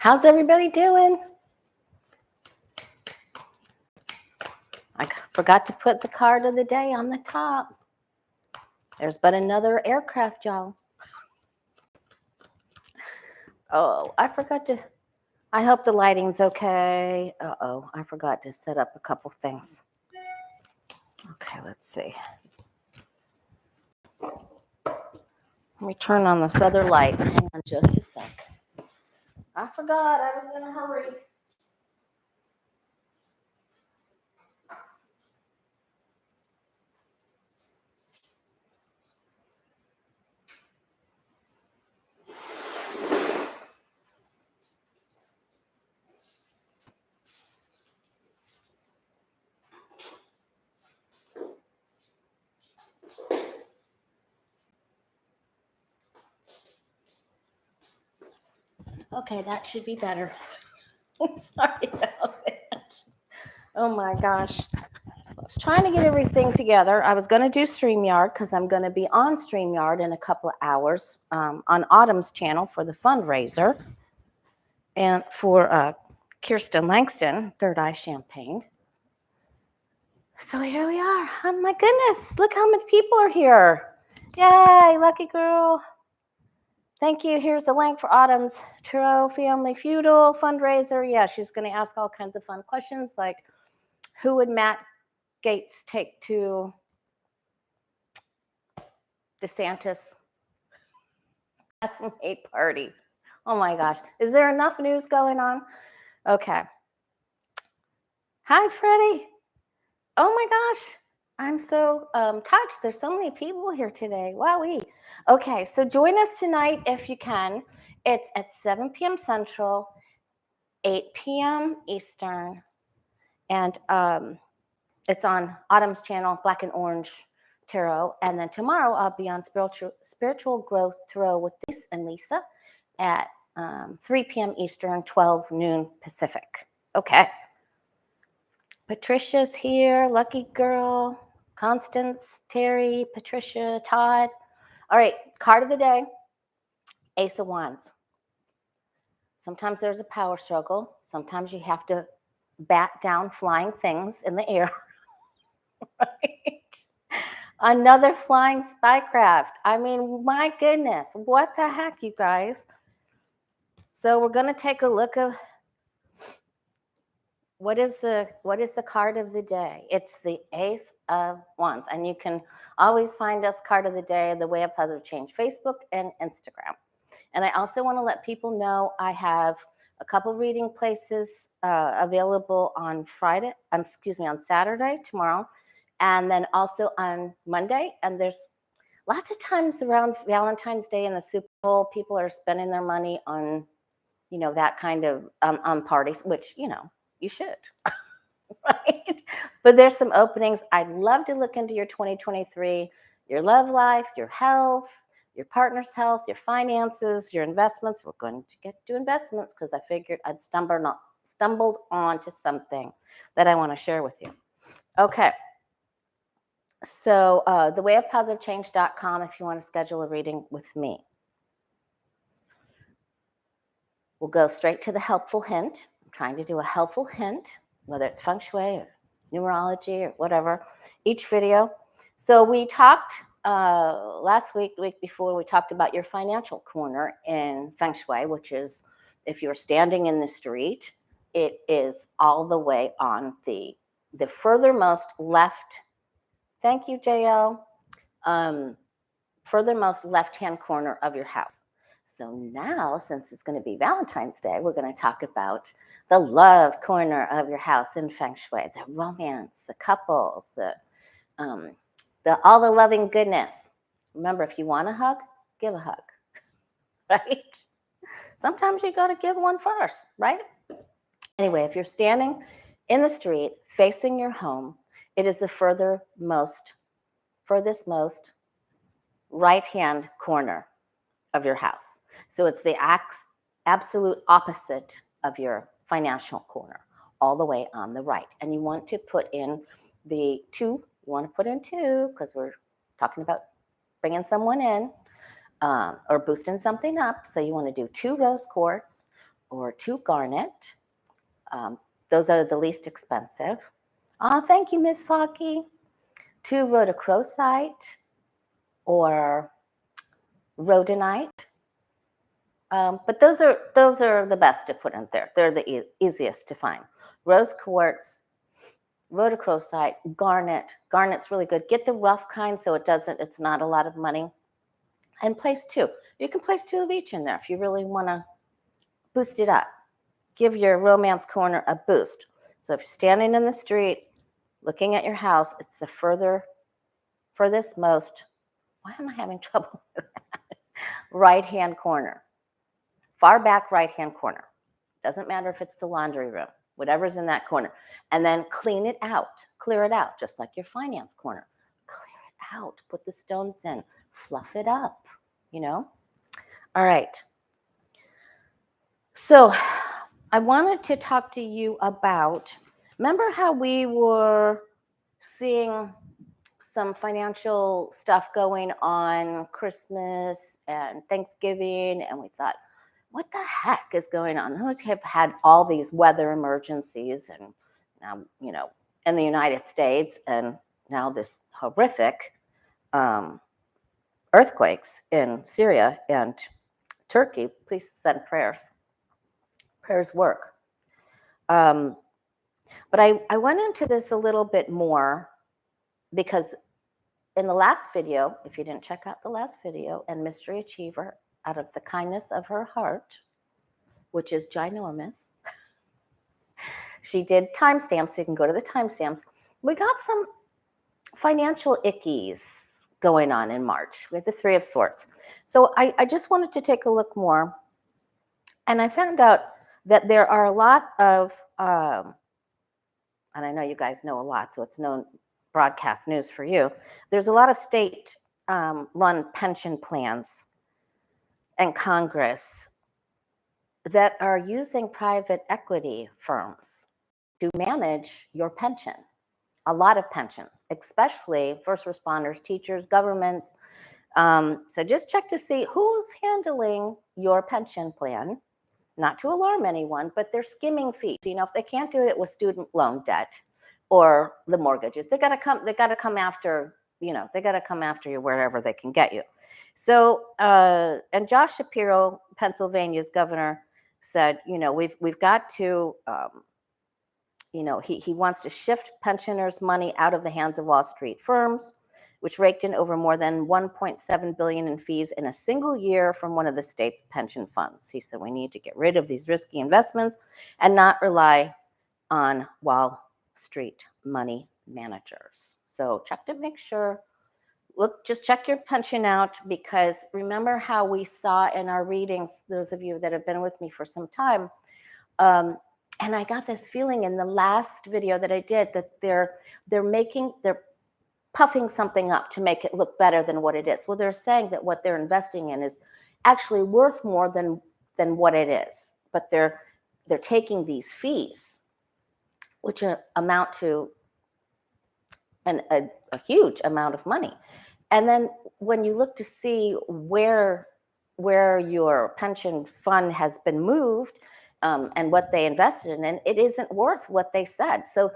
How's everybody doing? I forgot to put the card of the day on the top. There's but another aircraft, y'all. Oh, I forgot to. I hope the lighting's okay. Uh-oh, I forgot to set up a couple things. Okay, let's see. Let me turn on this other light. Hang on just a sec. I forgot. I was in a hurry. Okay, that should be better. Sorry about that. Oh my gosh. I was trying to get everything together. I was going to do StreamYard because I'm going to be on StreamYard in a couple of hours on Autumn's channel for the fundraiser and for Kirsten Langston, Third Eye Champagne. So here we are. Oh my goodness, look how many people are here. Yay, lucky girl. Thank you. Here's the link for Autumn's Tarot Family Feudal fundraiser. Yeah, she's going to ask all kinds of fun questions like, who would Matt Gaetz take to DeSantis' classmate party? Oh my gosh. Is there enough news going on? Okay. Hi, Freddie. Oh my gosh. I'm so touched. There's so many people here today. Wowee. Okay, so join us tonight if you can. It's at 7 p.m. Central, 8 p.m. Eastern, and it's on Autumn's channel, Black and Orange Tarot. And then tomorrow I'll be on Spiritual Growth Tarot with Lisa and Lisa at 3 p.m. Eastern, 12 noon Pacific. Okay. Patricia's here, lucky girl, Constance, Terry, Patricia, Todd. All right, card of the day, Ace of Wands. Sometimes there's a power struggle. Sometimes you have to bat down flying things in the air. Right? Another flying spycraft. I mean, my goodness, what the heck, you guys? So we're going to take a look at what is the card of the day. It's the Ace of Wands, and you can always find us card of the day, The Way of Positive Change, Facebook and Instagram. And I also want to let people know I have a couple reading places available on Saturday, tomorrow, and then also on Monday. And there's lots of times around Valentine's Day and the Super Bowl, people are spending their money on, that kind of on parties, which, you should, right? But there's some openings. I'd love to look into your 2023, your love life, your health, your partner's health, your finances, your investments. We're going to get to investments because I figured I'd stumbled onto something that I want to share with you. Okay. So thewayofpositivechange.com if you want to schedule a reading with me. We'll go straight to the helpful hint. I'm trying to do a helpful hint, whether it's feng shui or numerology or whatever, each video. So we talked last week, the week before, we talked about your financial corner in feng shui, which is if you're standing in the street, it is all the way on the furthermost left. Thank you, JL. Furthermost left-hand corner of your house. So now, since it's going to be Valentine's Day, we're going to talk about the love corner of your house in feng shui, the romance, the couples, all the loving goodness. Remember, if you want a hug, give a hug, right? Sometimes you got to give one first, right? Anyway, if you're standing in the street facing your home, it is the furthest most right-hand corner of your house. So it's the absolute opposite of your financial corner, all the way on the right. And you want to put in two because we're talking about bringing someone in or boosting something up. So you want to do 2 rose quartz or 2 garnet. Those are the least expensive. Oh, thank you, Miss Falky. 2 rhodochrosite or rhodonite. But those are the best to put in there. They're the easiest to find. Rose quartz, rhodochrosite, garnet. Garnet's really good. Get the rough kind so it's not a lot of money. And place 2. You can place 2 of each in there if you really want to boost it up. Give your romance corner a boost. So if you're standing in the street, looking at your house, it's the furthest most, why am I having trouble with that? Right-hand corner. Far back right-hand corner. Doesn't matter if it's the laundry room, whatever's in that corner. And then clean it out, clear it out, just like your finance corner. Clear it out, put the stones in, fluff it up, you know? All right. So I wanted to talk to you about, remember how we were seeing some financial stuff going on Christmas and Thanksgiving, and we thought, what the heck is going on? We have had all these weather emergencies, and now, you know, in the United States, and now this horrific earthquakes in Syria and Turkey. Please send prayers. Prayers work. But I went into this a little bit more because in the last video, if you didn't check out the last video, and Mystery Achiever, out of the kindness of her heart, which is ginormous, she did timestamps, so you can go to the timestamps. We got some financial ickies going on in March with the 3 of Swords. So I just wanted to take a look more, and I found out that there are a lot of, and I know you guys know a lot, so it's known broadcast news for you. There's a lot of state run pension plans and Congress that are using private equity firms to manage your pension. A lot of pensions, especially first responders, teachers, governments. So just check to see who's handling your pension plan. Not to alarm anyone, but they're skimming fees. You know, if they can't do it with student loan debt or the mortgages, they got to come after, you know, they got to come after you wherever they can get you. So, and Josh Shapiro, Pennsylvania's governor, said, you know, we've got to, you know, he wants to shift pensioners' money out of the hands of Wall Street firms, which raked in over more than $1.7 billion in fees in a single year from one of the state's pension funds. He said we need to get rid of these risky investments and not rely on Wall Street money managers. So check to make sure, just check your pension out, because remember how we saw in our readings, those of you that have been with me for some time, and I got this feeling in the last video that I did that they're puffing something up to make it look better than what it is. Well, they're saying that what they're investing in is actually worth more than what it is, but they're taking these fees, which amount to a huge amount of money. And then when you look to see where your pension fund has been moved and what they invested in, it isn't worth what they said. So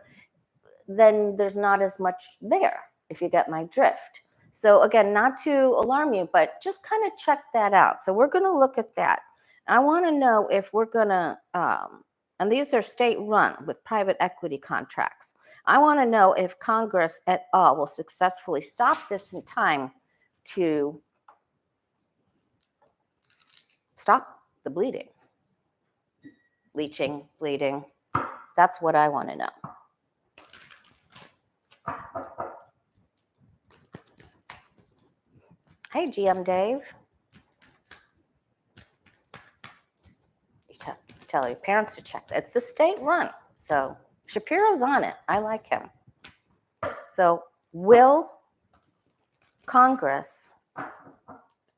then there's not as much there, if you get my drift. So again, not to alarm you, but just kind of check that out. So we're going to look at that. I want to know if we're going to, and these are state run with private equity contracts. I want to know if Congress at all will successfully stop this in time to stop the bleeding, leaching, bleeding. That's what I want to know. Hey, GM Dave. You tell your parents to check that. It's the state run. So Shapiro's on it. I like him. So will Congress,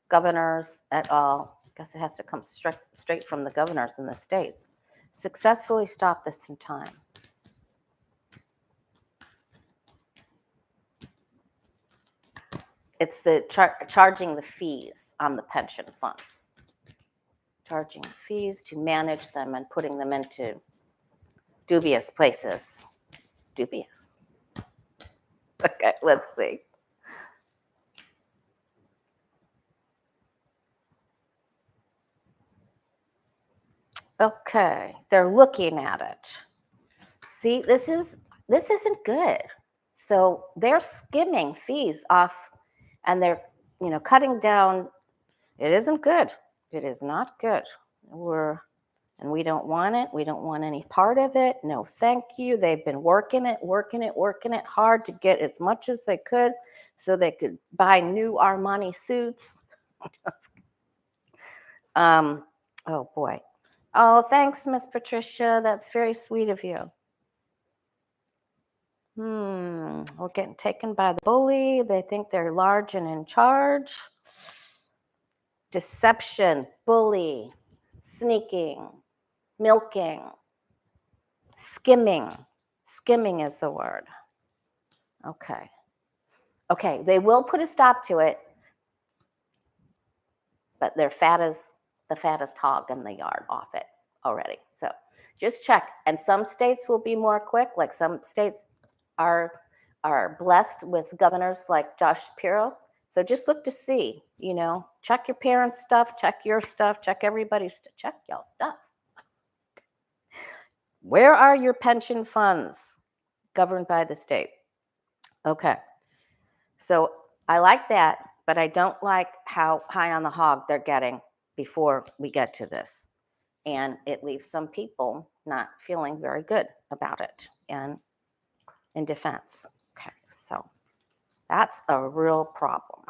governors et al., I guess it has to come straight from the governors in the states, successfully stop this in time? It's the charging the fees on the pension funds. charging fees to manage them and putting them into dubious places. Dubious. Okay, let's see. Okay, they're looking at it. See, this isn't good. So they're skimming fees off, and they're cutting down. It isn't good. It is not good. And we don't want it. We don't want any part of it. No, thank you. They've been working it hard to get as much as they could so they could buy new Armani suits. Oh boy. Oh, thanks, Miss Patricia. That's very sweet of you. We're getting taken by the bully. They think they're large and in charge. Deception, bully, sneaking, milking, skimming. Skimming is the word. Okay. Okay, they will put a stop to it, but they're the fattest hog in the yard off it already. So just check. And some states will be more quick, like some states are blessed with governors like Josh Shapiro. So just look to see, check your parents' stuff, check your stuff, check everybody's stuff, check y'all stuff. Where are your pension funds governed by the state? Okay. So I like that, but I don't like how high on the hog they're getting before we get to this. And it leaves some people not feeling very good about it and in defense. Okay, so that's a real problem.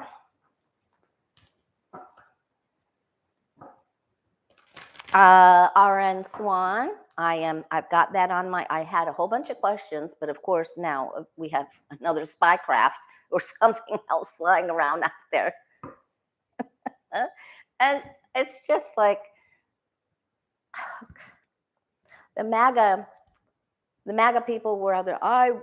RN Swan, I've got that on I had a whole bunch of questions, but of course now we have another spycraft or something else flying around out there. And it's just like the MAGA people were either,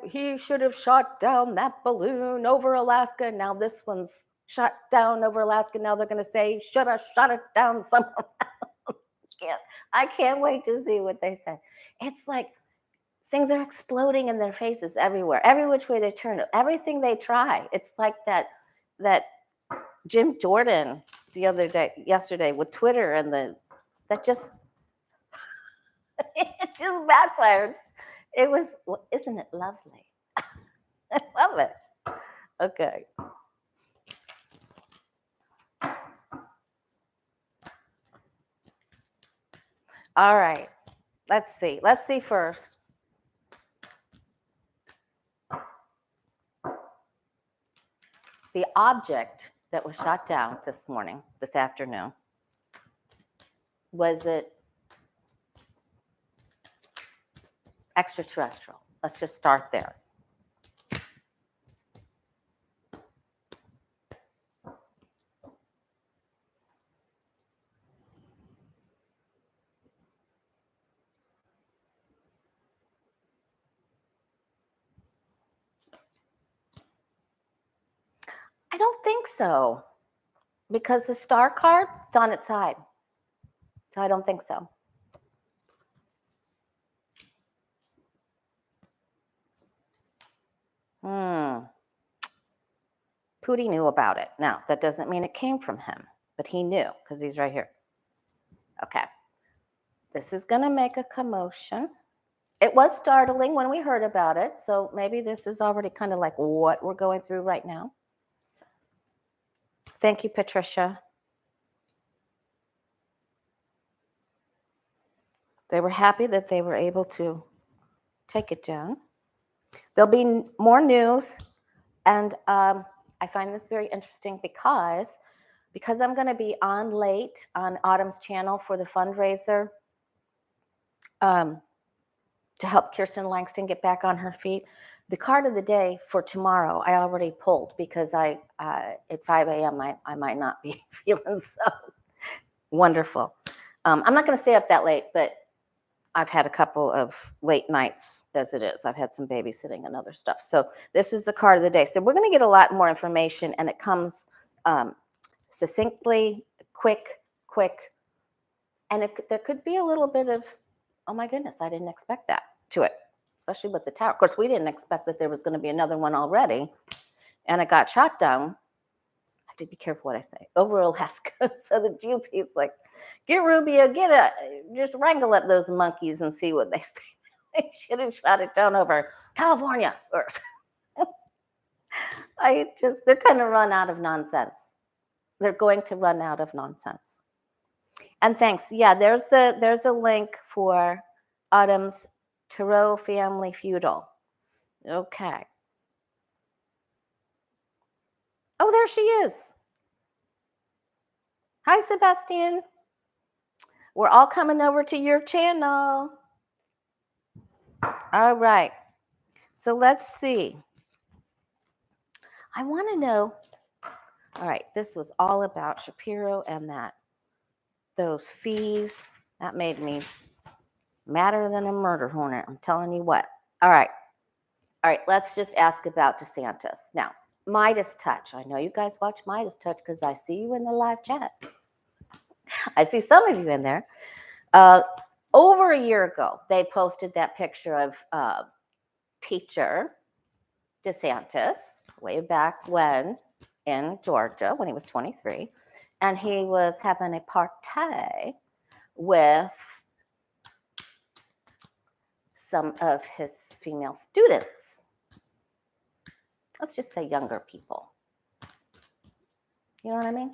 he should have shot down that balloon over Alaska. Now this one's shot down over Alaska. Now they're going to say, should have shot it down somewhere else. I can't wait to see what they say. It's like things are exploding in their faces everywhere, every which way they turn, everything they try. It's like that Jim Jordan yesterday with Twitter and that just it just backfired. It was, isn't it lovely? I love it. Okay. All right. Let's see. Let's see first. The object that was shot down this afternoon, was it extraterrestrial? Let's just start there. I don't think so, because the star card is on its side. So I don't think so. Putin knew about it. Now, that doesn't mean it came from him, but he knew because he's right here. Okay. This is going to make a commotion. It was startling when we heard about it, so maybe this is already kind of like what we're going through right now. Thank you, Patricia. They were happy that they were able to take it down. There'll be more news, and I find this very interesting because I'm going to be on late on Autumn's channel for the fundraiser to help Kirsten Langston get back on her feet. The card of the day for tomorrow, I already pulled because at 5 a.m. I might not be feeling so wonderful. I'm not going to stay up that late, but I've had a couple of late nights as it is. I've had some babysitting and other stuff. So this is the card of the day. So we're going to get a lot more information, and it comes succinctly, quick, And there could be a little bit of, oh my goodness, I didn't expect that to it, especially with the tower. Of course, we didn't expect that there was going to be another one already, and it got shot down. I have to be careful what I say. Over Alaska. So the GOP is like, get Rubio, just wrangle up those monkeys and see what they say. They should have shot it down over California. They're going to run out of nonsense. They're going to run out of nonsense. And thanks. Yeah, there's a link for Autumn's Tarot Family Feudal. Okay. Oh, there she is. Hi, Sebastian. We're all coming over to your channel. All right. So let's see. I want to know. All right. This was all about Shapiro and those fees. That made me madder than a murder hornet. I'm telling you what. All right. All right. Let's just ask about DeSantis. Now, Midas Touch. I know you guys watch Midas Touch because I see you in the live chat. I see some of you in there. Over a year ago, they posted that picture of teacher DeSantis way back when in Georgia when he was 23, and he was having a party with some of his female students. Let's just say younger people. You know what I mean?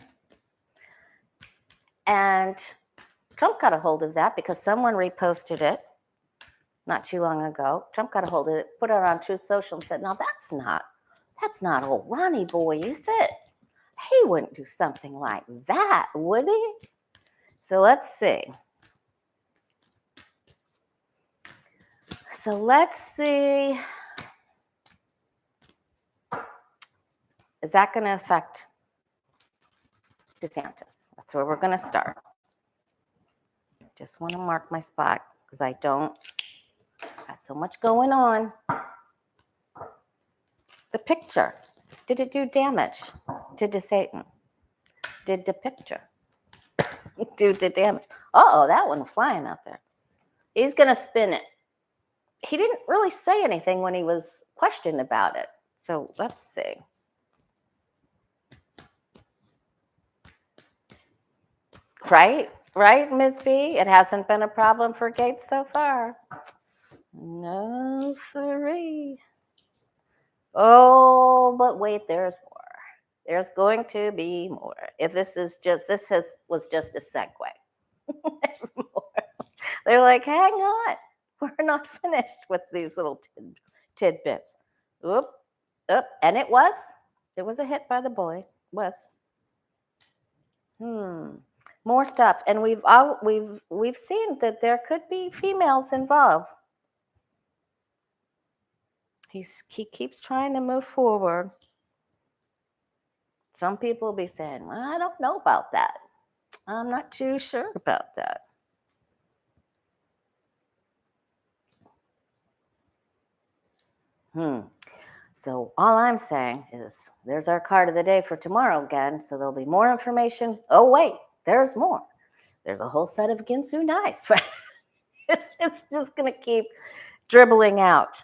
And Trump got a hold of that because someone reposted it not too long ago. Trump got a hold of it, put it on Truth Social and said, no, that's not old Ronnie boy, is it? He wouldn't do something like that, would he? So let's see. Is that going to affect DeSantis? That's where we're going to start. Just want to mark my spot because I don't got so much going on. The picture. Did it do damage to DeSatan? Did the picture do the damage? Uh-oh, that one flying out there. He's going to spin it. He didn't really say anything when he was questioned about it. So let's see. Right, Ms. B? It hasn't been a problem for Gates so far. No, siree. Oh, but wait, there's more. There's going to be more. If this was just a segue. There's more. They're like, hang on, we're not finished with these little tidbits. Oop, and it was a hit by the boy. It was. More stuff, and we've seen that there could be females involved. He keeps trying to move forward. Some people will be saying, well, I don't know about that. I'm not too sure about that. So all I'm saying is there's our card of the day for tomorrow again. So there'll be more information. Oh, wait, there's more. There's a whole set of Ginsu knives. It's just going to keep dribbling out.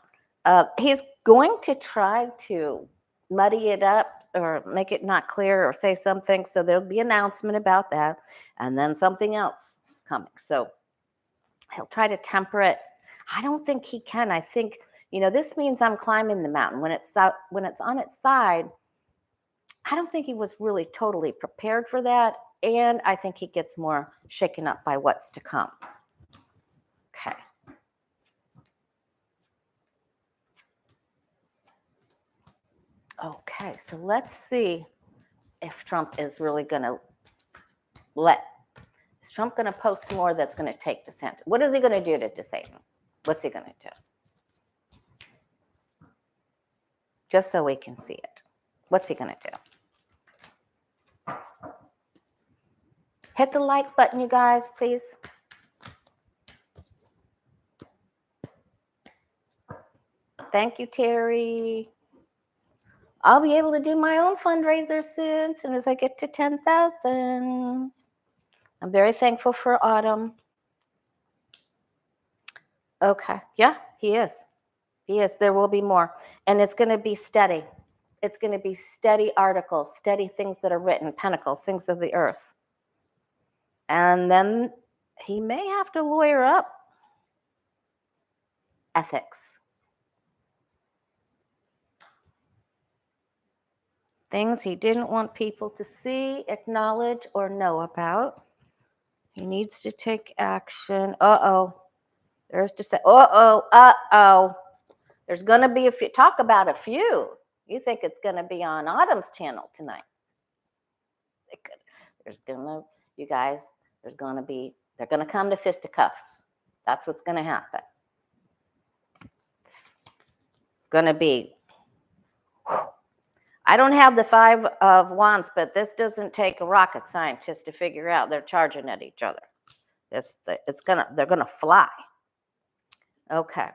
He's going to try to muddy it up or make it not clear or say something. So there'll be an announcement about that. And then something else is coming. So he'll try to temper it. I don't think he can. I think, this means I'm climbing the mountain. When it's on its side, I don't think he was really totally prepared for that. And I think he gets more shaken up by what's to come. Okay. Okay, so let's see if Trump is really going to is Trump going to post more that's going to take DeSantis? What is he going to do to DeSantis? What's he going to do? Just so we can see it. What's he going to do? Hit the like button, you guys, please. Thank you, Terry. I'll be able to do my own fundraiser soon as I get to 10,000. I'm very thankful for Autumn. Okay. Yeah, he is. He is. There will be more. And it's going to be steady. It's going to be steady articles, steady things that are written, pentacles, things of the earth. And then he may have to lawyer up ethics. Things he didn't want people to see, acknowledge, or know about. He needs to take action. Uh-oh. There's just a, uh-oh. There's going to be a few. Talk about a few. You think it's going to be on Autumn's channel tonight. There's going to, you guys, there's going to be, they're going to come to fisticuffs. That's what's going to happen. It's going to be, I don't have the 5 of Wands, but this doesn't take a rocket scientist to figure out they're charging at each other. They're going to fly. Okay.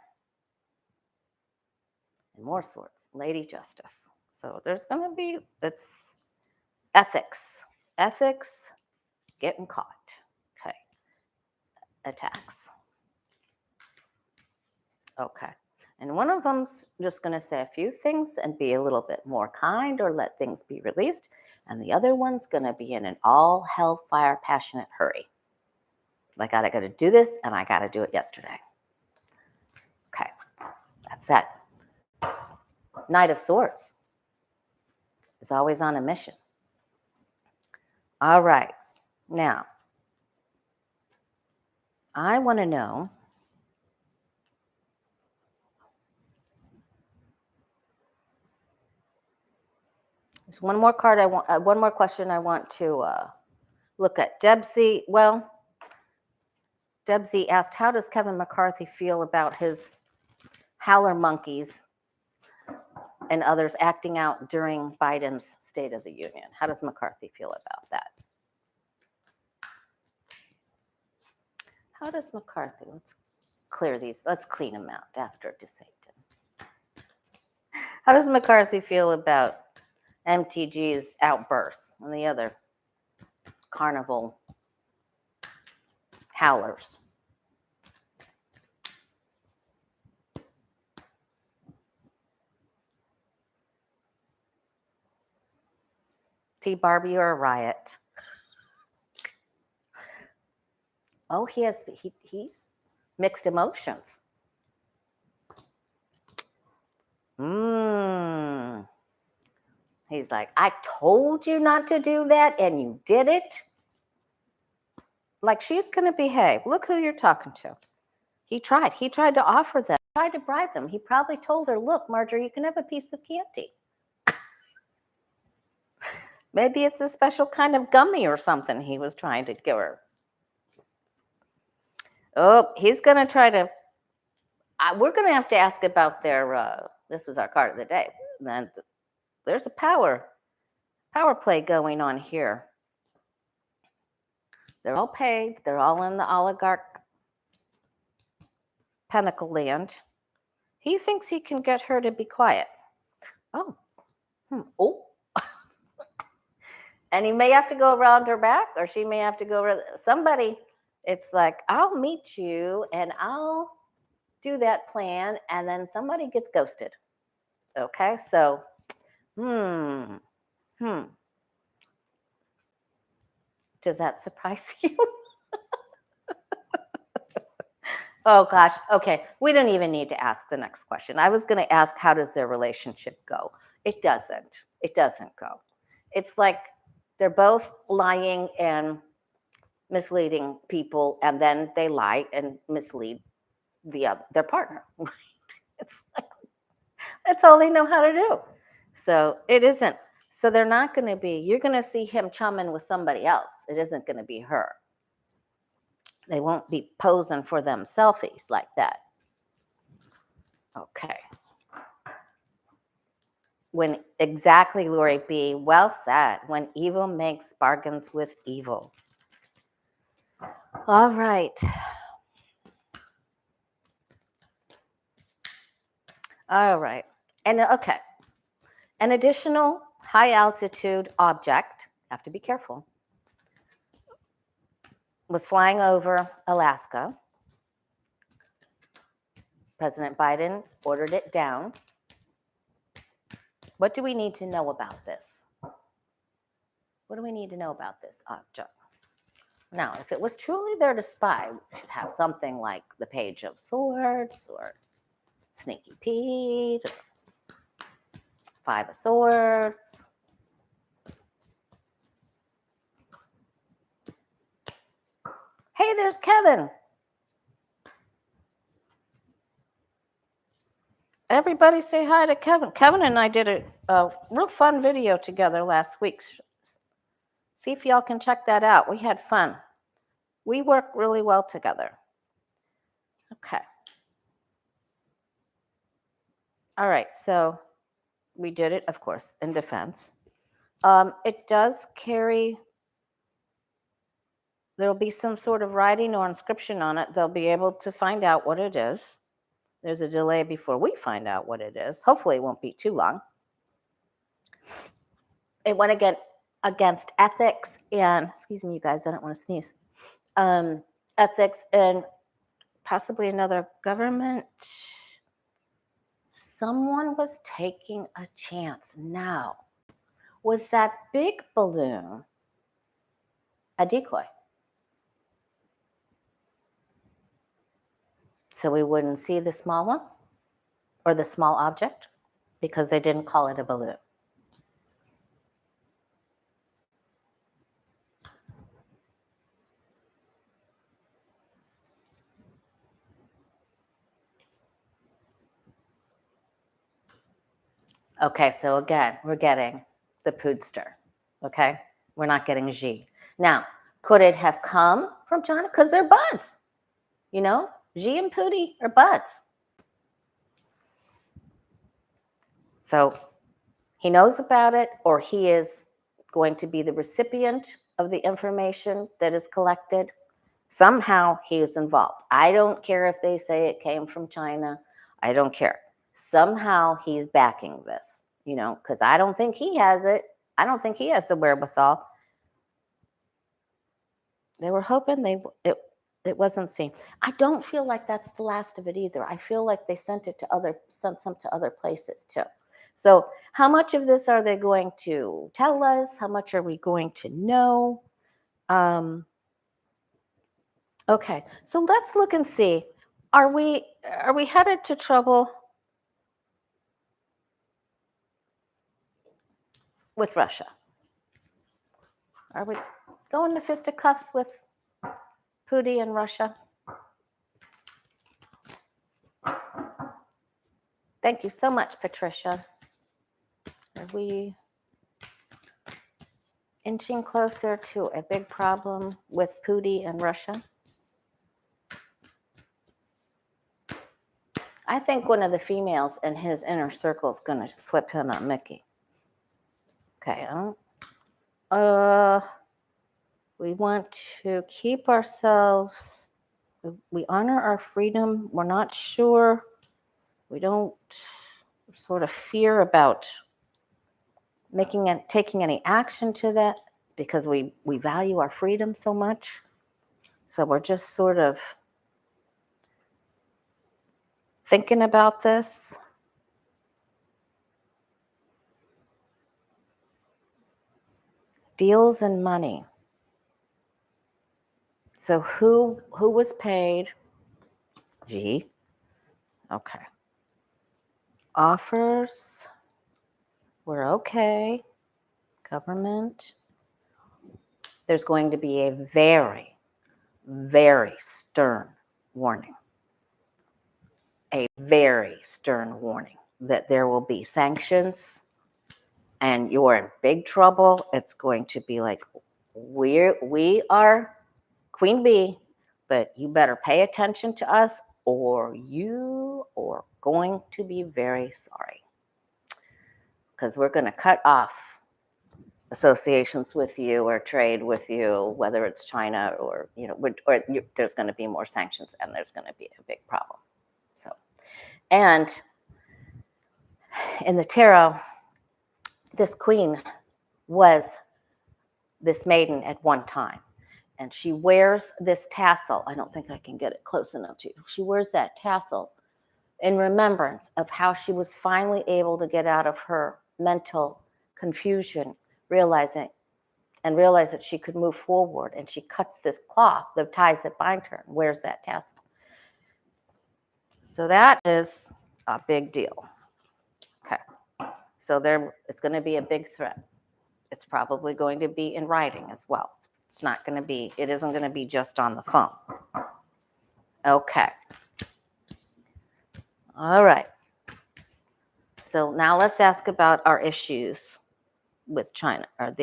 And more swords, Lady Justice. So there's going to be, it's ethics, getting caught. Okay. Attacks. Okay. And one of them's just going to say a few things and be a little bit more kind or let things be released. And the other one's going to be in an all hellfire passionate hurry. Like, I got to do this and I got to do it yesterday. Okay. That's that. Knight of Swords is always on a mission. All right. Now, I want to know, there's one more card I want, one more question I want to look at. Debsy asked, how does Kevin McCarthy feel about his howler monkeys and others acting out during Biden's State of the Union? How does McCarthy feel about that? How does McCarthy, let's clear these, let's clean them out after DeSatan. How does McCarthy feel about MTG's outbursts and the other carnival howlers? Tea Barbie or a riot? Oh, he's mixed emotions. He's like, I told you not to do that and you did it. Like, she's going to behave. Look who you're talking to. He tried to offer them, tried to bribe them. He probably told her, look, Marjorie, you can have a piece of candy. Maybe it's a special kind of gummy or something he was trying to give her. Oh, he's going to try to, we're going to have to ask about their, this was our card of the day. Then there's a power play going on here. They're all paid. They're all in the oligarch pentacle land. He thinks he can get her to be quiet. Oh. And he may have to go around her back, or she may have to go around somebody. It's like, I'll meet you and I'll do that plan, and then somebody gets ghosted. Okay, so, Does that surprise you? Oh gosh, okay. We don't even need to ask the next question. I was going to ask, how does their relationship go? It doesn't. It doesn't go. It's like they're both lying and misleading people, and then they lie and mislead their partner. Right? It's like, that's all they know how to do. So it isn't. So they're not going to be, you're going to see him chumming with somebody else. It isn't going to be her. They won't be posing for them selfies like that. Okay. When exactly, Lori B. Well said. When evil makes bargains with evil. All right. All right. And okay. An additional high altitude object, have to be careful, was flying over Alaska. President Biden ordered it down. What do we need to know about this? What do we need to know about this object? Now, if it was truly there to spy, we should have something like the Page of Swords or Sneaky Pete, or Five of Swords. Hey, there's Kevin. Everybody say hi to Kevin. Kevin and I did a real fun video together last week. See if y'all can check that out. We had fun. We work really well together. Okay. All right, so we did it, of course, in defense. It does carry, there'll be some sort of writing or inscription on it. They'll be able to find out what it is. There's a delay before we find out what it is. Hopefully it won't be too long. It went against ethics and, excuse me, you guys, I don't want to sneeze. Ethics and possibly another government. Someone was taking a chance. Now, was that big balloon a decoy? So we wouldn't see the small one or the small object because they didn't call it a balloon. Okay, so again, we're getting the Poodster, okay? We're not getting Xi. Now, could it have come from China? Because they're buds, you know? Xi and Pooty are buds. So he knows about it, or he is going to be the recipient of the information that is collected. Somehow he is involved. I don't care if they say it came from China. I don't care. Somehow he's backing this, you know, because I don't think he has it. I don't think he has the wherewithal. They were hoping it wasn't seen. I don't feel like that's the last of it either. I feel like they sent some to other places too. So how much of this are they going to tell us? How much are we going to know? Okay, so let's look and see. Are we headed to trouble with Russia? Are we going to fisticuffs with Putin and Russia? Thank you so much, Patricia. Are we inching closer to a big problem with Putin and Russia? I think one of the females in his inner circle is going to slip him a Mickey. Okay. We want to keep ourselves, we honor our freedom. We're not sure. We don't sort of fear about taking any action to that because we value our freedom so much. So we're just sort of thinking about this. Deals and money. So who was paid? G. Okay. Offers. We're okay. Government. There's going to be a very, very stern warning. A very stern warning that there will be sanctions and you're in big trouble. It's going to be like, we are Queen Bee, but you better pay attention to us or you are going to be very sorry. Because we're going to cut off associations with you or trade with you, whether it's China or, you know, there's going to be more sanctions and there's going to be a big problem. So, and in the tarot, this queen was this maiden at one time. And she wears this tassel. I don't think I can get it close enough to you. She wears that tassel in remembrance of how she was finally able to get out of her mental confusion, realize that she could move forward. And she cuts this cloth, the ties that bind her, and wears that tassel. So that is a big deal. Okay. So it's going to be a big threat. It's probably going to be in writing as well. It isn't going to be just on the phone. Okay. All right. So now let's ask about our issues with China. Are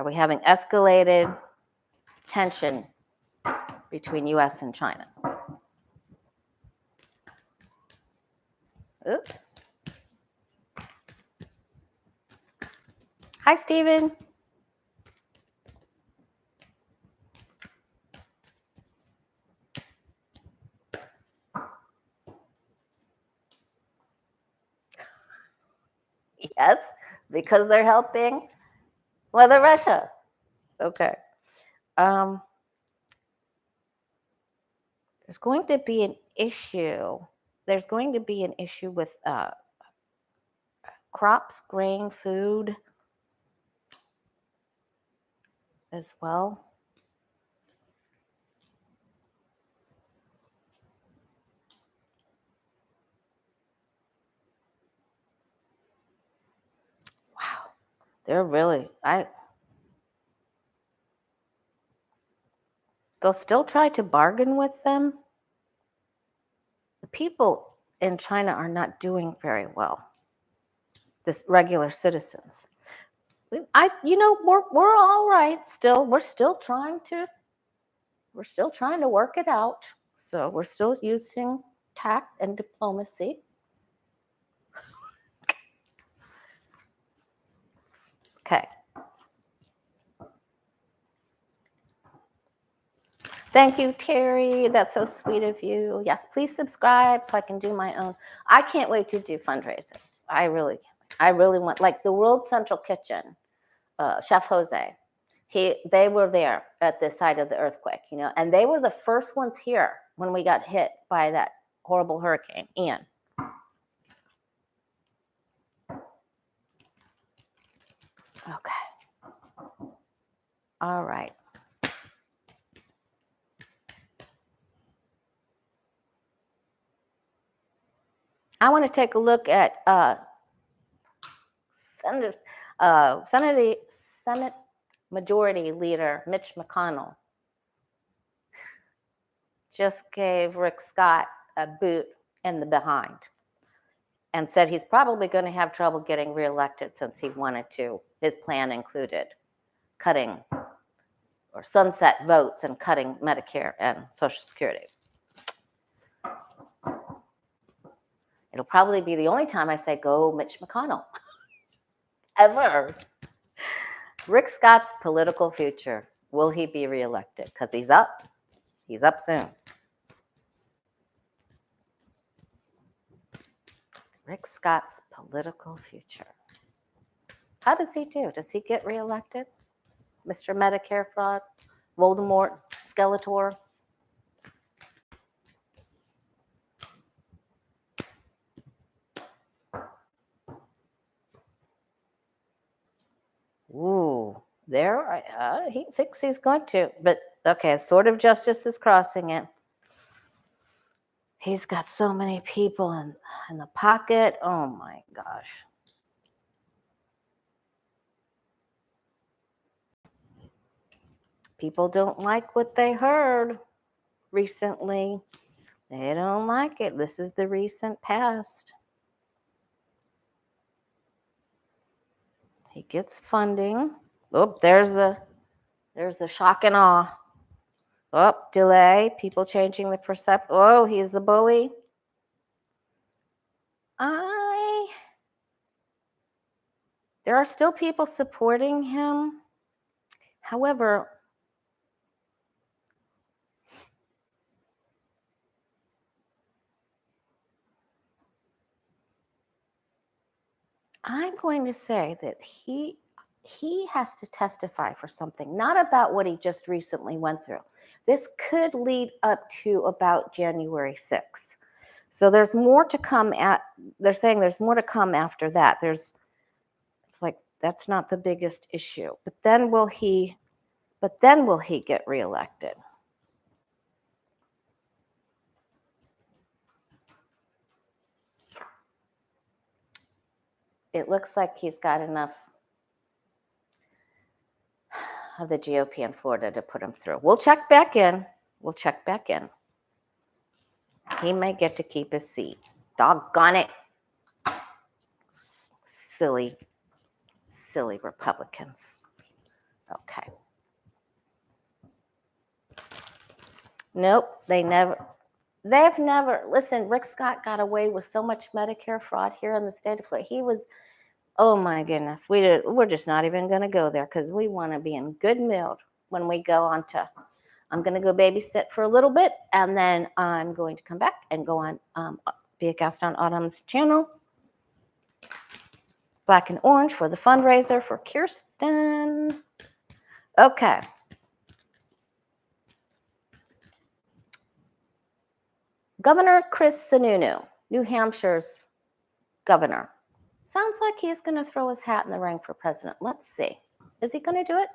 we having escalated tension between US and China? Oops. Hi, Stephen. Yes, because they're helping Mother Russia. Okay. There's going to be an issue. There's going to be an issue with crops, grain, food as well. Wow. They're really, they'll still try to bargain with them. The people in China are not doing very well. This regular citizens. We're all right still. We're still trying to work it out. So we're still using tact and diplomacy. Okay. Thank you, Terry. That's so sweet of you. Yes, please subscribe so I can do my own. I can't wait to do fundraisers. I really want, like the World Central Kitchen, Chef Jose. They were there at the site of the earthquake, and they were the first ones here when we got hit by that horrible hurricane, Ian. Okay. All right. I want to take a look at Senate Majority Leader Mitch McConnell. Just gave Rick Scott a boot in the behind and said he's probably going to have trouble getting reelected since he wanted to. His plan included cutting or sunset votes and cutting Medicare and Social Security. It'll probably be the only time I say go Mitch McConnell ever. Rick Scott's political future. Will he be reelected? Because he's up. He's up soon. Rick Scott's political future. How does he do? Does he get reelected? Mr. Medicare fraud? Voldemort? Skeletor? Ooh, he thinks he's going to. But okay, a sword of justice is crossing it. He's got so many people in the pocket. Oh my gosh. People don't like what they heard recently. They don't like it. This is the recent past. He gets funding. Oh, there's the shock and awe. Oh, delay. People changing the perception. Oh, he's the bully. There are still people supporting him. However, I'm going to say that he he has to testify for something, not about what he just recently went through. This could lead up to about January 6th. So there's more to come they're saying there's more to come after that. It's like, that's not the biggest issue. But then will he get reelected? It looks like he's got enough of the GOP in Florida to put him through. We'll check back in. He may get to keep his seat. Doggone it. Silly Republicans. Okay. Nope, they've never, listen, Rick Scott got away with so much Medicare fraud here in the state of Florida. He was, oh my goodness, we're just not even going to go there because we want to be in good mood when we go on to, I'm going to go babysit for a little bit, and then I'm going to come back and go on, be a guest on Autumn's channel, Black and Orange, for the fundraiser for Kirsten. Okay. Governor Chris Sununu, New Hampshire's governor. Sounds like he's going to throw his hat in the ring for president. Let's see. Is he going to do it?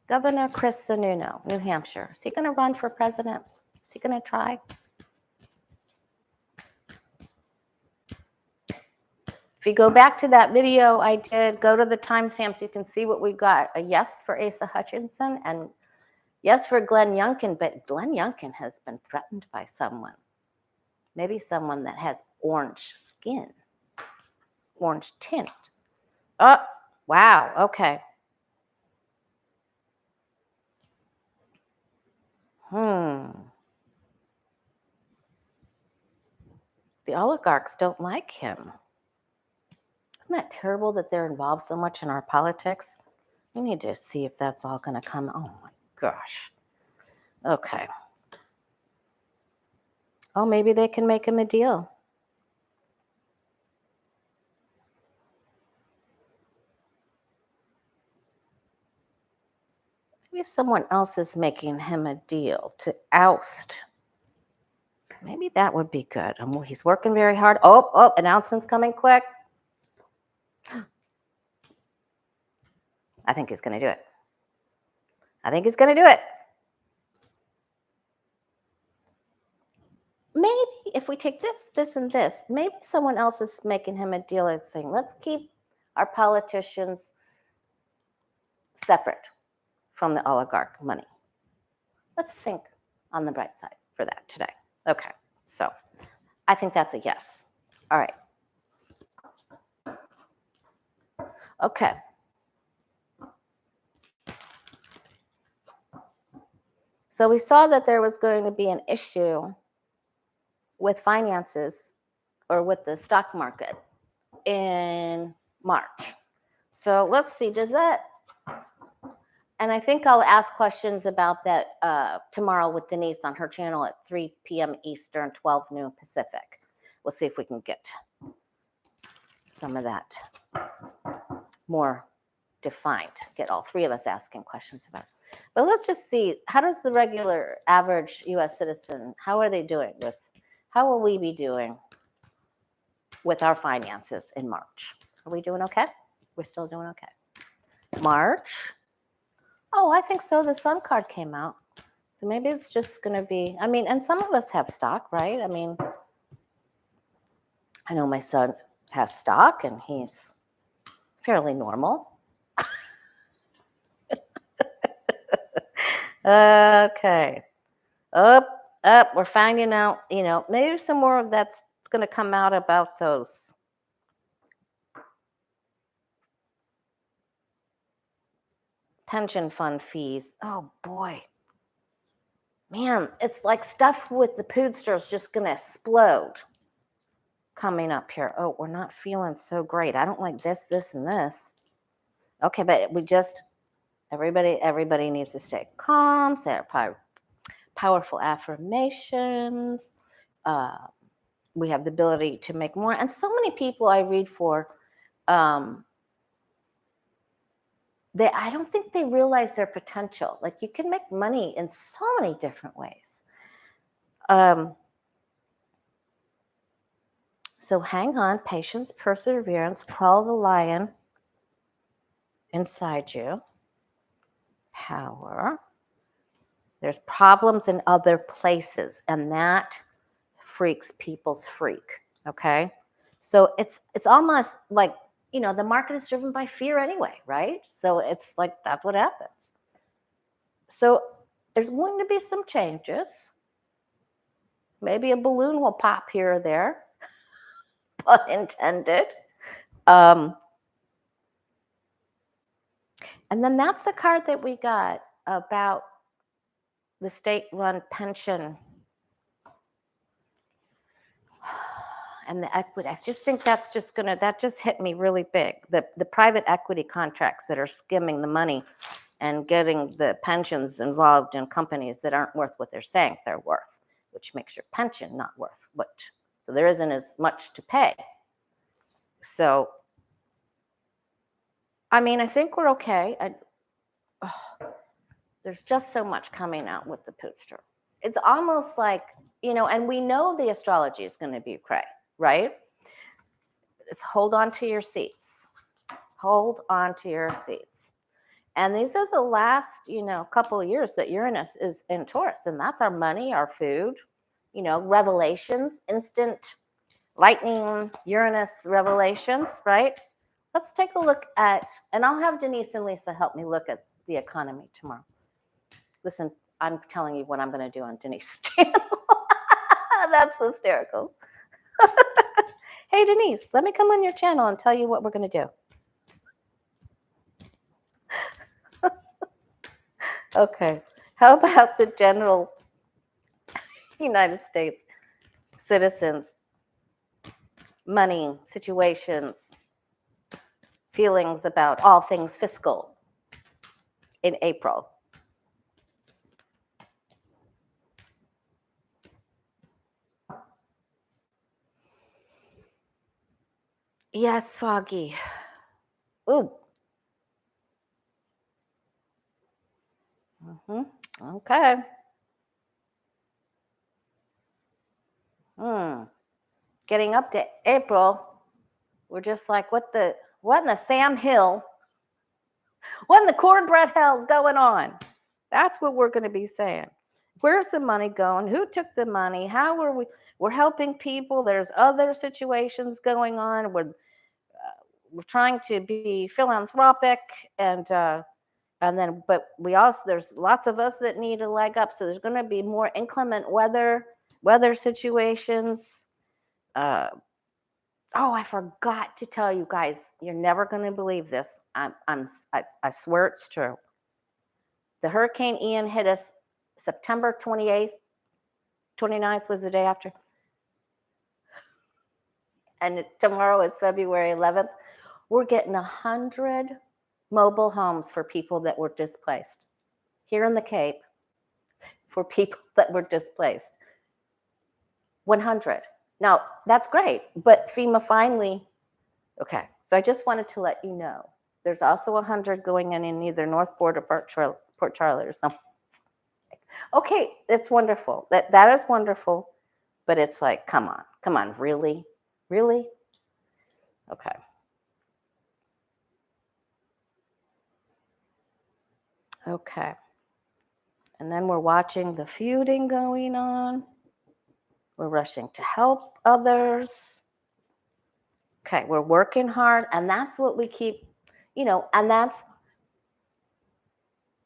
Governor Chris Sununu, New Hampshire. Is he going to run for president? Is he going to try? If you go back to that video I did, go to the timestamps, you can see what we got. A yes for Asa Hutchinson and yes for Glenn Youngkin, but Glenn Youngkin has been threatened by someone. Maybe someone that has orange skin, orange tint. Oh, wow, okay. The oligarchs don't like him. Isn't that terrible that they're involved so much in our politics? We need to see if that's all going to come. Oh my gosh. Okay. Oh, maybe they can make him a deal. Maybe someone else is making him a deal to oust. Maybe that would be good. He's working very hard. Oh, announcements coming quick. I think he's going to do it. Maybe if we take this, and this, maybe someone else is making him a deal and saying, let's keep our politicians separate from the oligarch money. Let's think on the bright side for that today. Okay, so I think that's a yes. All right. Okay. So we saw that there was going to be an issue with finances or with the stock market in March. So let's see, does that, and I think I'll ask questions about that tomorrow with Denise on her channel at 3 p.m. Eastern, 12 noon Pacific. We'll see if we can get some of that more defined, get all three of us asking questions about it. But let's just see, how does the regular average U.S. citizen, how are they doing with, how will we be doing with our finances in March? Are we doing okay? We're still doing okay. March. Oh, I think so. The Sun card came out. So maybe it's just going to be, I mean, and some of us have stock, right? I mean, I know my son has stock and he's fairly normal. Okay. Up, we're finding out, maybe some more of that's going to come out about those pension fund fees. Oh boy. Man, it's like stuff with the Poodsters just going to explode coming up here. Oh, we're not feeling so great. I don't like this, and this. Okay, but we just, everybody needs to stay calm, say our powerful affirmations. We have the ability to make more. And so many people I read for, I don't think they realize their potential. Like you can make money in so many different ways. So hang on, patience, perseverance, quell the lion inside you. Power. There's problems in other places, and that freaks people's freak. Okay, so it's almost like, you know, the market is driven by fear anyway, right? So it's like that's what happens. So there's going to be some changes. Maybe a balloon will pop here or there, pun intended. And then that's the card that we got about the state-run pension and the equity. I just think that's just that just hit me really big. The private equity contracts that are skimming the money and getting the pensions involved in companies that aren't worth what they're saying they're worth, which makes your pension not worth what. So there isn't as much to pay. So, I mean, I think we're okay. There's just so much coming out with the Pootster. It's almost like, you know, and we know the astrology is going to be cray, right? It's hold on to your seats. Hold on to your seats. And these are the last, you know, couple of years that Uranus is in Taurus, and that's our money, our food, you know, revelations, instant lightning, Uranus revelations, right? Let's take a look at, and I'll have Denise and Lisa help me look at the economy tomorrow. Listen, I'm telling you what I'm going to do on Denise's channel. That's hysterical. Hey, Denise, let me come on your channel and tell you what we're going to do. Okay. How about the general United States citizens, money, situations, feelings about all things fiscal in April? Yes, Foggy. Ooh. Okay. Getting up to April, we're just like, what in the Sam Hill? What in the cornbread hell's going on? That's what we're going to be saying. Where's the money going? Who took the money? How are we? We're helping people. There's other situations going on. We're trying to be philanthropic and then, but we also, there's lots of us that need a leg up. So there's going to be more inclement weather situations. Oh, I forgot to tell you guys. You're never going to believe this. I swear it's true. The Hurricane Ian hit us September 28th, 29th was the day after. And tomorrow is February 11th. We're getting 100 mobile homes for people that were displaced here in the Cape, for people that were displaced. 100. Now, that's great, but FEMA finally, okay. So I just wanted to let you know, there's also 100 going in either Northport or Port Charlotte or something. Okay, it's wonderful. That is wonderful, but it's like, come on, really? Really? Okay. Okay. And then we're watching the feuding going on. We're rushing to help others. Okay, we're working hard, and that's what we keep, you know, and that's,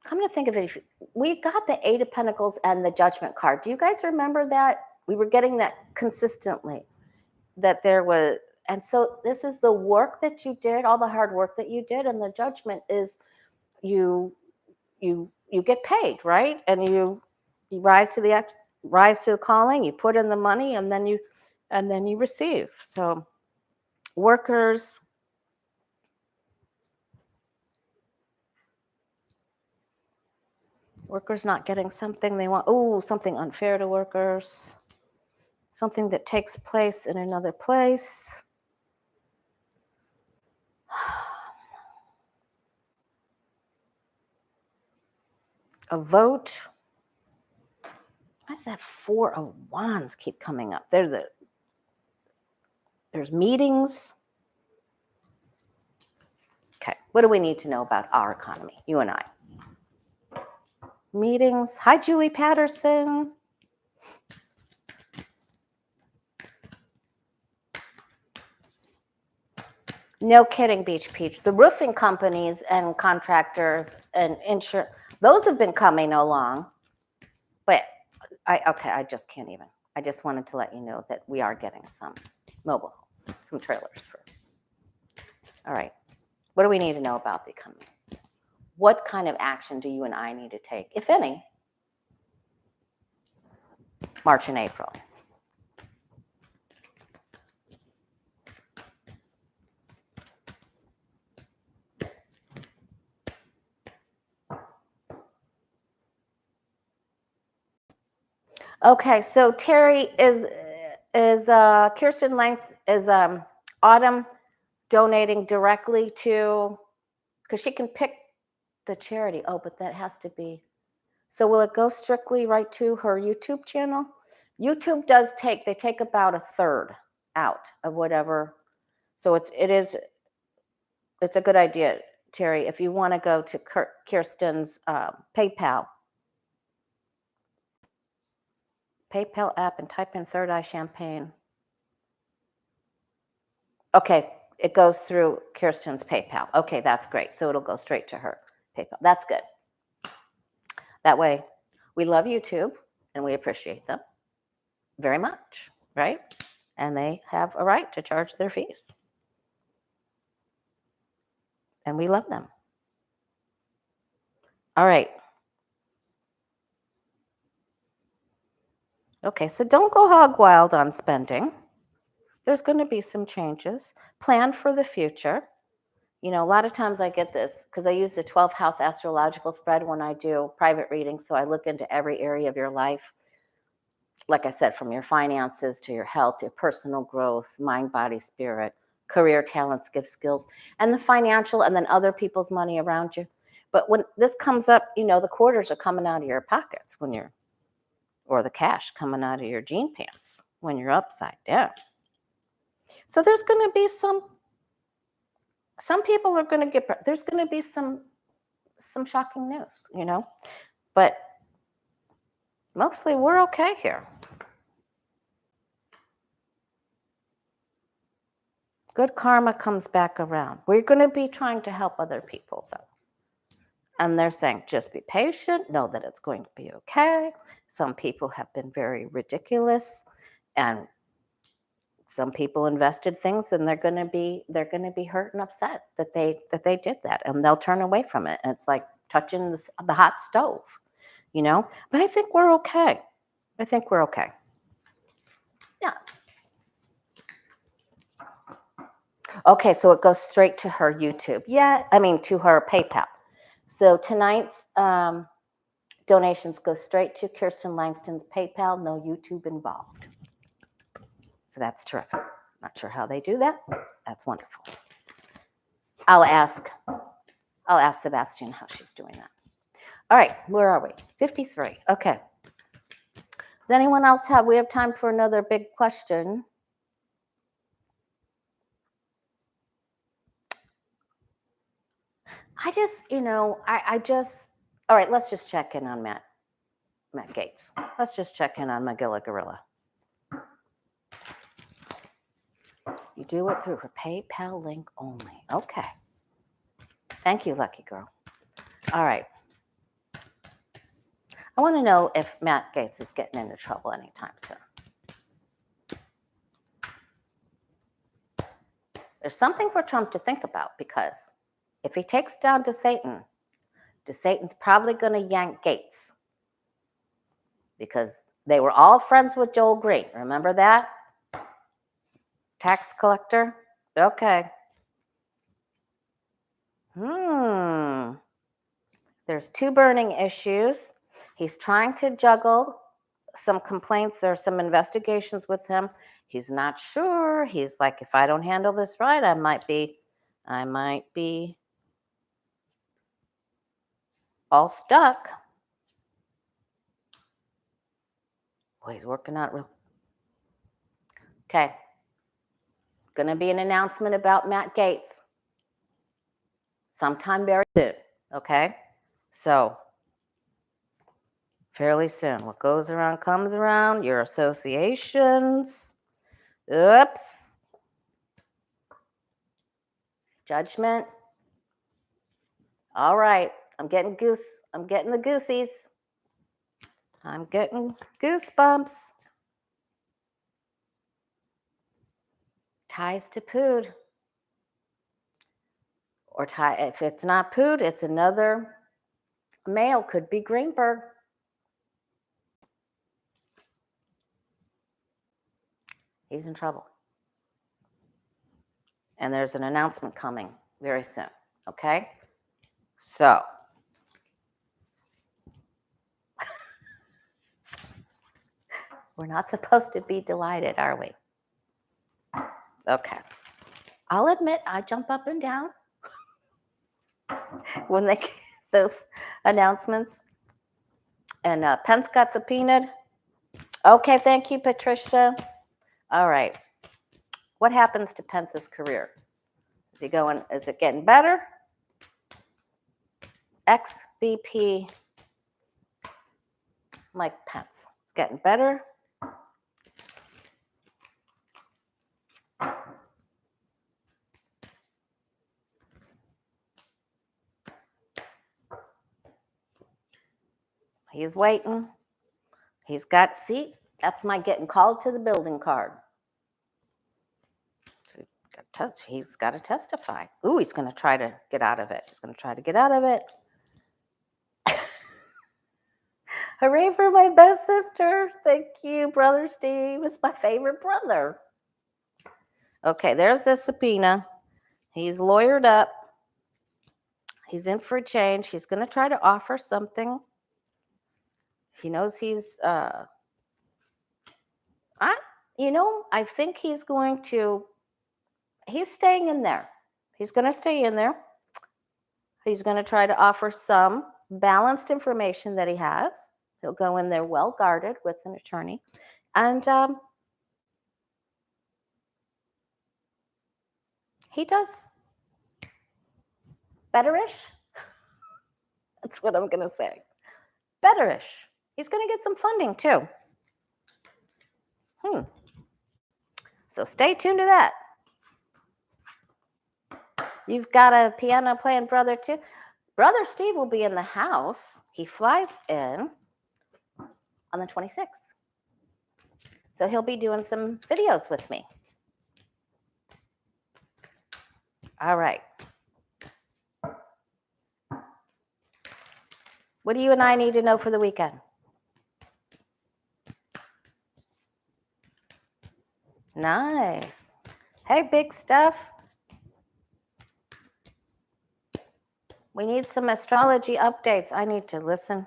come to think of it, we got the Eight of Pentacles and the Judgment card. Do you guys remember that? We were getting that consistently, that there was, and so this is the work that you did, all the hard work that you did, and the Judgment is you get paid, right? And you rise to the calling, you put in the money, and then you receive. So workers not getting something they want. Oh, something unfair to workers. Something that takes place in another place. A vote. Why does that 4 of Wands keep coming up? There's meetings. Okay, what do we need to know about our economy, you and I? Meetings. Hi, Julie Patterson. No kidding, Beach Peach. The roofing companies and contractors and insurance, those have been coming along. But I just can't even. I just wanted to let you know that we are getting some mobile homes, some trailers for. All right. What do we need to know about the economy? What kind of action do you and I need to take, if any, March and April? Okay, so Terry, is Kirsten Langs, is Autumn donating directly to, because she can pick the charity. Oh, but that has to be, so will it go strictly right to her YouTube channel? YouTube does take, they take about a third out of whatever. So it's a good idea, Terry, if you want to go to Kirsten's PayPal app and type in Third Eye Champagne. Okay, it goes through Kirsten's PayPal. Okay, that's great. So it'll go straight to her PayPal. That's good. That way, we love YouTube and we appreciate them very much, right? And they have a right to charge their fees. And we love them. All right. Okay, so don't go hog wild on spending. There's going to be some changes. Plan for the future. You know, a lot of times I get this because I use the 12 house astrological spread when I do private readings. So I look into every area of your life. Like I said, from your finances to your health, your personal growth, mind, body, spirit, career, talents, gifts, skills, and the financial, and then other people's money around you. But when this comes up, you know, the quarters are coming out of your pockets when you're, or the cash coming out of your jean pants when you're upside down. So there's going to be some people are going to get, there's going to be some shocking news, you know, but mostly we're okay here. Good karma comes back around. We're going to be trying to help other people, though. And they're saying, just be patient, know that it's going to be okay. Some people have been very ridiculous, and some people invested things, and they're going to be hurt and upset that they did that, and they'll turn away from it. And it's like touching the hot stove, you know. But I think we're okay. I think we're okay. Yeah. Okay, so it goes straight to her YouTube. Yeah, I mean to her PayPal. So tonight's donations go straight to Kirsten Langston's PayPal, no YouTube involved. So that's terrific. Not sure how they do that. That's wonderful. I'll ask Sebastian how she's doing that. All right, where are we? 53. Okay. Does anyone else we have time for another big question? I just, you know, all right, let's just check in on Matt Gaetz. Let's just check in on Magilla Gorilla. You do it through her PayPal link only. Okay. Thank you, lucky girl. All right. I want to know if Matt Gaetz is getting into trouble anytime soon. There's something for Trump to think about, because if he takes down DeSatan's probably going to yank Gaetz, because they were all friends with Joel Green. Remember that? Tax collector? Okay. There's two burning issues. He's trying to juggle some complaints or some investigations with him. He's not sure. He's like, if I don't handle this right, I might be all stuck. Boy, he's working out real. Okay. Going to be an announcement about Matt Gaetz sometime very soon. Okay. So fairly soon. What goes around comes around. Your associations. Oops. Judgment. All right. I'm getting the goosies. I'm getting goosebumps. Ties to Pood. Or if it's not Pood, it's another male. Could be Greenberg. He's in trouble. And there's an announcement coming very soon. Okay? So. We're not supposed to be delighted, are we? Okay. I'll admit I jump up and down when they get those announcements. And Pence got subpoenaed. Okay, thank you, Patricia. All right. What happens to Pence's career? Is it getting better? Ex-VP Mike Pence. It's getting better. He's waiting. He's got, see, that's my getting called to the building card. He's got to testify. Ooh, he's going to try to get out of it. Hooray for my best sister. Thank you, Brother Steve. It's my favorite brother. Okay, there's the subpoena. He's lawyered up. He's in for a change. He's going to try to offer something. He knows I think he's staying in there. He's going to stay in there. He's going to try to offer some balanced information that he has. He'll go in there well guarded with an attorney. And he does betterish. That's what I'm going to say. Betterish. He's going to get some funding too. So stay tuned to that. You've got a piano playing brother too. Brother Steve will be in the house. He flies in on the 26th. So he'll be doing some videos with me. All right. What do you and I need to know for the weekend? Nice. Hey, big stuff. We need some astrology updates. I need to listen.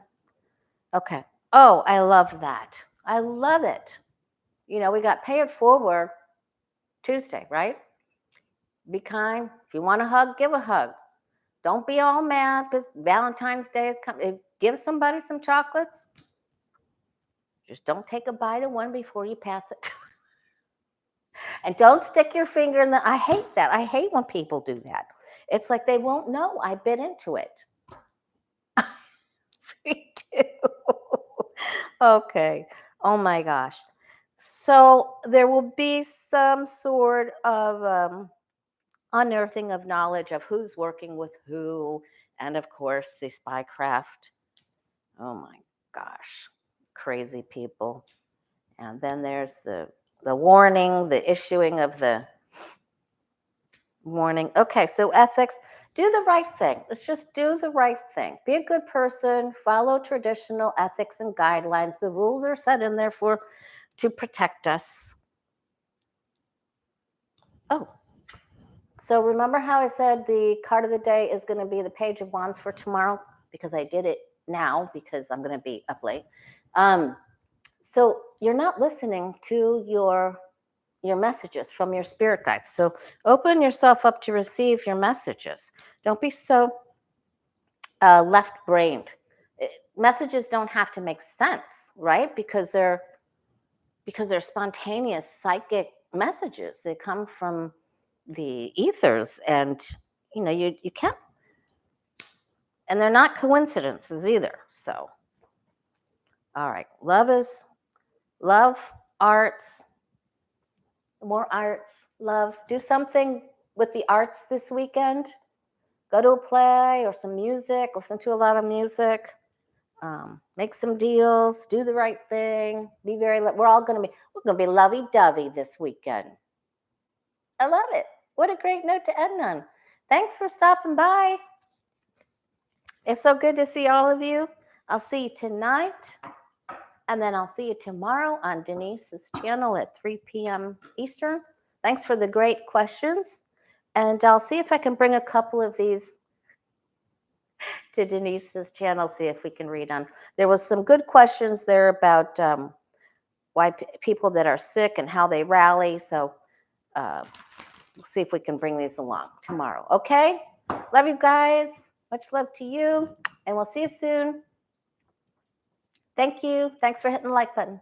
Okay. Oh, I love that. I love it. We got Pay It Forward Tuesday, right? Be kind. If you want a hug, give a hug. Don't be all mad because Valentine's Day is coming. Give somebody some chocolates. Just don't take a bite of one before you pass it. And don't stick your finger in I hate that. I hate when people do that. It's like they won't know I bit into it. Me too. Okay. Oh my gosh. So there will be some sort of unearthing of knowledge of who's working with who, and of course the spycraft. Oh my gosh, crazy people. And then there's the warning, the issuing of the warning. Okay, so ethics. Do the right thing. Let's just do the right thing. Be a good person. Follow traditional ethics and guidelines. The rules are set in there to protect us. Oh, so remember how I said the card of the day is going to be the Page of Wands for tomorrow? Because I did it now because I'm going to be up late. So you're not listening to your messages from your spirit guides. So open yourself up to receive your messages. Don't be so left-brained. Messages don't have to make sense, right? Because they're spontaneous psychic messages. They come from the ethers, and you can't, and they're not coincidences either. So, all right, love, arts, more arts, love. Do something with the arts this weekend. Go to a play or some music. Listen to a lot of music. Make some deals. Do the right thing. We're gonna be lovey-dovey this weekend. I love it. What a great note to end on. Thanks for stopping by. It's so good to see all of you. I'll see you tonight, and then I'll see you tomorrow on Denise's channel at 3 p.m. Eastern. Thanks for the great questions, and I'll see if I can bring a couple of these to Denise's channel, see if we can read on. There was some good questions there about why people that are sick and how they rally, so we'll see if we can bring these along tomorrow. Okay? Love you guys. Much love to you. And we'll see you soon. Thank you. Thanks for hitting the like button.